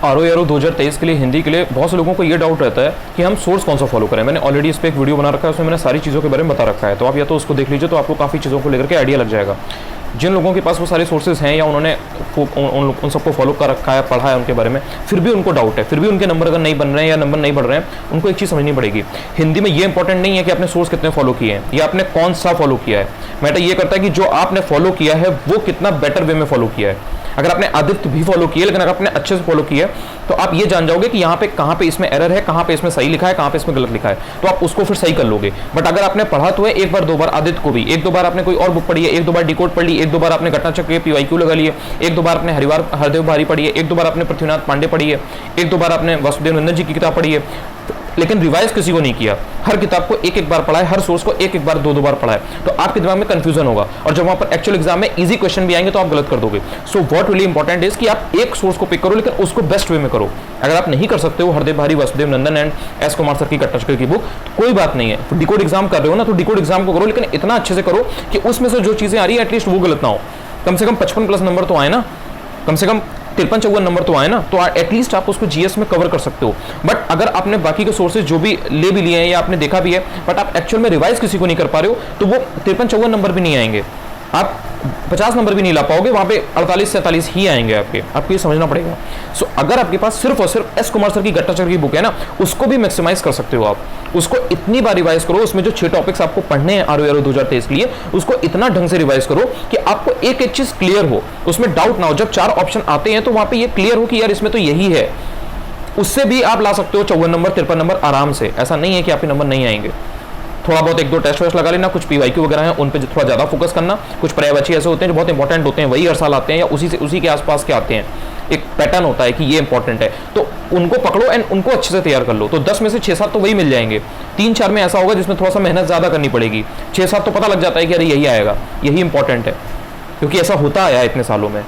RO 2023 के लिए हिंदी के लिए बहुत से लोगों को ये डाउट रहता है कि हम सोर्स कौन सा फॉलो करें। मैंने ऑलरेडी इस पर एक वीडियो बना रखा है, उसमें मैंने सारी चीज़ों के बारे में बता रखा है, तो आप या तो उसको देख लीजिए, तो आपको काफ़ी चीज़ों को लेकर के आइडिया लग जाएगा। जिन लोगों के पास वो सारे सोर्सेज हैं या उन्होंने उन सबको फॉलो कर रखा है, पढ़ा है उनके बारे में, फिर भी उनको डाउट है, फिर भी उनके नंबर अगर नहीं बन रहे हैं या नंबर नहीं बढ़ रहे हैं, उनको एक चीज़ समझनी पड़ेगी। हिंदी में ये इंपॉर्टेंट नहीं है कि आपने सोर्स कितने फॉलो किए हैं या आपने कौन सा फॉलो किया है। मैटर ये करता है कि जो आपने फॉलो किया है वो कितना बेटर वे में फॉलो किया है। अगर आपने आदित्य भी फॉलो किया, लेकिन अगर आपने अच्छे से फॉलो किया तो आप ये जान जाओगे कि यहाँ पे कहाँ पे इसमें एरर है, कहाँ पे इसमें सही लिखा है, कहाँ पे इसमें गलत लिखा है, तो आप उसको फिर सही कर लोगे। बट अगर आपने पढ़ा तो है एक बार दो बार आदित्य को भी, एक दो बार आपने कोई और बुक पढ़ी है, एक दो बार डिकोड पढ़ ली, एक दो बार आपने घटनाचक्र के PYQ लगा लिए, एक दो बार आपने हरदेव भारी पढ़ी है, एक दो बार आपने पृथ्वीनाथ पांडे पढ़ी है, एक दो बार आपने वासुदेव नंदन जी की किताब पढ़ी है, लेकिन रिवाइज किसी को नहीं किया। हर किताब को एक एक बार पढ़ा है, हर सोर्स को एक एक बार दो बार पढ़ा है, तो आपके दिमाग में कंफ्यूजन होगा और जब वहां पर एक्चुअल एग्जाम में इजी क्वेश्चन भी आएंगे तो आप गलत कर दोगे। So what really important is कि आप एक सोर्स को पिक करो, लेकिन उसको बेस्ट वे में करो। अगर आप नहीं कर सकते हो हरदेव भारी, वासुदेव नंदन एंड S कुमार सर की घटनाचक्र की बुक, तो कोई बात नहीं है। डिकोड एग्जाम कर रहे हो ना, तो डिकोड एग्जाम को करो, लेकिन इतना अच्छे से करो कि उसमें से जो चीजें आ रही है एटलीस्ट वो गलत ना हो। कम से कम 55+ नंबर तो आए ना, कम से कम 53-54 नंबर तो आए ना, तो एटलीस्ट आप उसको GS में कवर कर सकते हो। बट अगर आपने बाकी के सोर्सेज जो भी ले भी लिए हैं या आपने देखा भी है, बट आप एक्चुअल में रिवाइज किसी को नहीं कर पा रहे हो, तो वो 53-54 नंबर भी नहीं आएंगे, आप 50 नंबर भी नहीं ला पाओगे, वहां पे 48-47 ही आएंगे आपको ये समझना पड़ेगा। सो अगर आपके पास सिर्फ और सिर्फ S कुमार सर की घटनाचक्र की बुक है ना, उसको भी मैक्सिमाइज कर सकते हो आप। उसको इतनी बार रिवाइज करो, उसमें जो 6 टॉपिक्स आपको पढ़ने हैं आरओ 2023 के लिए, उसको इतना ढंग से रिवाइज करो कि आपको एक एक चीज क्लियर हो, उसमें डाउट ना हो। जब 4 ऑप्शन आते हैं तो वहां पे ये क्लियर हो कि यार इसमें तो यही है। उससे भी आप ला सकते हो 54 नंबर 53 नंबर आराम से, ऐसा नहीं है कि आपके नंबर नहीं आएंगे। थोड़ा बहुत एक दो टेस्ट वेस्ट लगा लेना, कुछ PYQ वगैरह हैं उन पे थोड़ा ज़्यादा फोकस करना, कुछ पर्यायवाची ऐसे होते हैं जो बहुत इंपॉर्टेंट होते हैं, वही हर साल आते हैं या उसी के आसपास के आते हैं। एक पैटर्न होता है कि ये इंपॉर्टेंट है, तो उनको पकड़ो एंड उनको अच्छे से तैयार कर लो। तो 10 में से 6-7 तो वही मिल जाएंगे। 3-4 में ऐसा होगा जिसमें थोड़ा सा मेहनत ज़्यादा करनी पड़ेगी। 6-7 तो पता लग जाता है कि अरे यही आएगा, यही इंपॉर्टेंट है, क्योंकि ऐसा होता आया है इतने सालों में।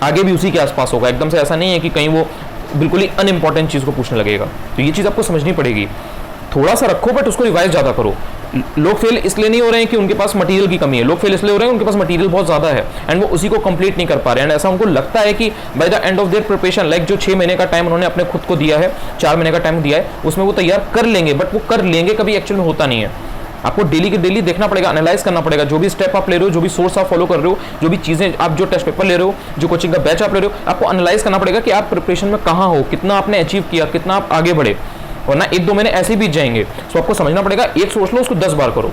आगे भी उसी के आसपास होगा, एकदम से ऐसा नहीं है कि कहीं वो बिल्कुल ही अनइम्पॉर्टेंट चीज़ को पूछने लगेगा। तो ये चीज़ आपको समझनी पड़ेगी। थोड़ा सा रखो बट उसको रिवाइज ज़्यादा करो। लोग फेल इसलिए नहीं हो रहे हैं कि उनके पास मटेरियल की कमी है, लोग फेल इसलिए हो रहे हैं उनके पास मटेरियल बहुत ज़्यादा है एंड वो उसी को कंप्लीट नहीं कर पा रहे हैं। एंड ऐसा उनको लगता है कि by the end of their preparation, like जो 6 महीने का टाइम उन्होंने अपने खुद को दिया है, 4 महीने का टाइम दिया है, उसमें वो तैयार कर लेंगे, बट वो कर लेंगे कभी एक्चुअल में होता नहीं है। आपको डेली के डेली देखना पड़ेगा, एनालाइज करना पड़ेगा। जो भी स्टेप आप ले रहे हो, जो भी सोर्स आप फॉलो कर रहे हो, जो भी चीज़ें आप, जो टेस्ट पेपर ले रहे हो, जो कोचिंग का बैच आप ले रहे हो, आपको एनालाइज करना पड़ेगा कि आप प्रिपरेशन में कहाँ हो, कितना आपने अचीव किया, कितना आप आगे बढ़े, वरना 1-2 महीने ऐसे ही बीत जाएंगे। सो आपको समझना पड़ेगा, एक सोच लो उसको 10 बार करो।